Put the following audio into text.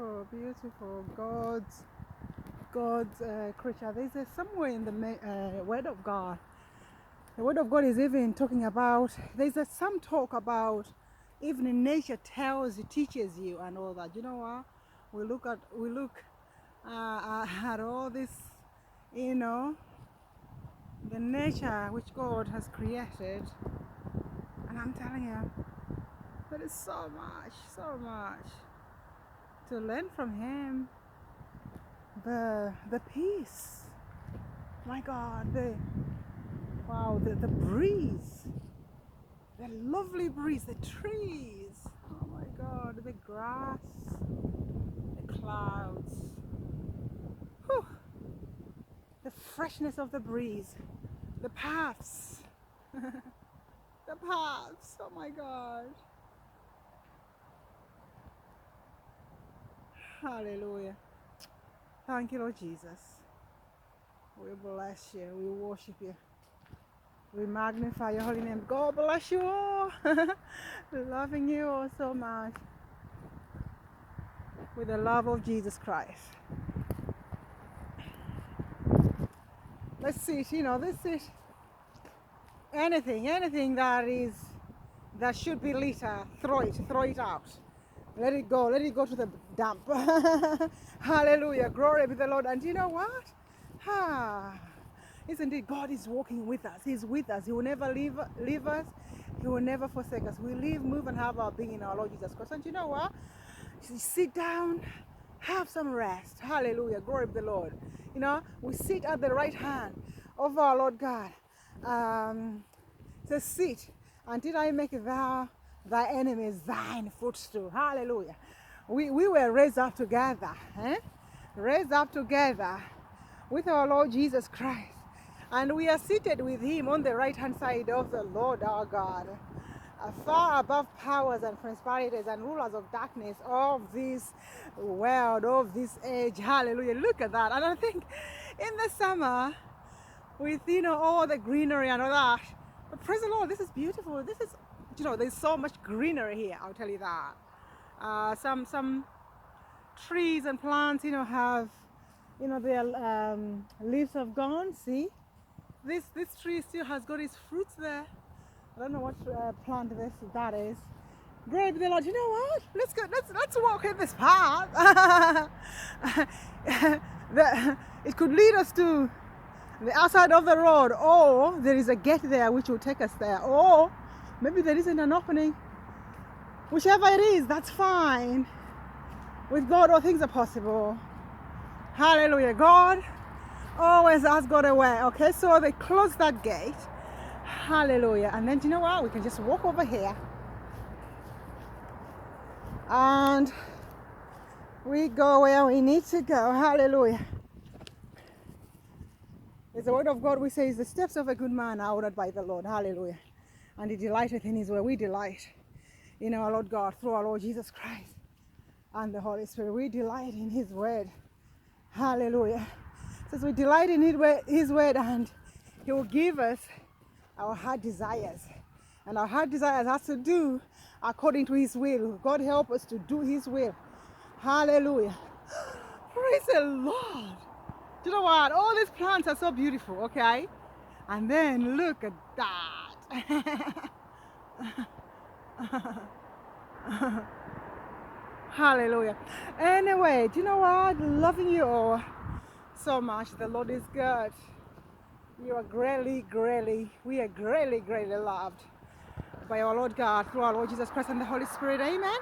beautiful, beautiful. God's creature. There's somewhere in the Word of God. The Word of God is even talking about. There's some talk about even in nature tells you, teaches you, and all that. You know what? We look at all this, the nature which God has created, and I'm telling you, there is so much to learn from Him. The peace, my God, the breeze, the lovely breeze, the trees, oh my God, the grass, the clouds, whew, the freshness of the breeze, the paths, the paths, oh my God. Hallelujah. Thank you, Lord Jesus. We bless you. We worship you. We magnify your holy name. God bless you all. Loving you all so much with the love of Jesus Christ. Let's see it, let's see it. Anything that should be litter, throw it out. Let it go to the dump. Hallelujah. Glory be the Lord. And you know what? Isn't it? God is walking with us. He's with us. He will never leave us. He will never forsake us. We live, move, and have our being in our Lord Jesus Christ. And you know what? Sit down, have some rest. Hallelujah. Glory be the Lord. We sit at the right hand of our Lord God. So sit until I make thy enemies thine footstool. Hallelujah. We were raised up together. Raised up together with our Lord Jesus Christ. And we are seated with Him on the right hand side of the Lord our God. Far above powers and principalities and rulers of darkness of this world, of this age. Hallelujah. Look at that. And I think in the summer, with all the greenery and all that, but praise the Lord, this is beautiful. This is, there's so much greenery here, I'll tell you that. Some trees and plants have their leaves have gone. See, this tree still has got its fruits there. I don't know what plant that is. Glory be the Lord. You know what? Let's walk in this path. It could lead us to the outside of the road, or there is a gate there which will take us there, or maybe there isn't an opening. Whichever it is, that's fine. With God, all things are possible. Hallelujah. God always has got a way. Okay, so they close that gate. Hallelujah. And then, you know what? We can just walk over here. And we go where we need to go. Hallelujah. It's the word of God we say is the steps of a good man are ordered by the Lord. Hallelujah. And He delighteth in His way. We delight in our Lord God through our Lord Jesus Christ and the Holy Spirit. We delight in His word. Hallelujah. It says we delight in His word, and He will give us our heart desires. And our heart desires has to do according to His will. God help us to do His will. Hallelujah. Praise the Lord. You know what? All these plants are so beautiful, okay? And then look at that. Hallelujah. Anyway, do you know what? Loving you all so much. The Lord is good. We are greatly loved by our Lord God through our Lord Jesus Christ and the Holy Spirit. Amen.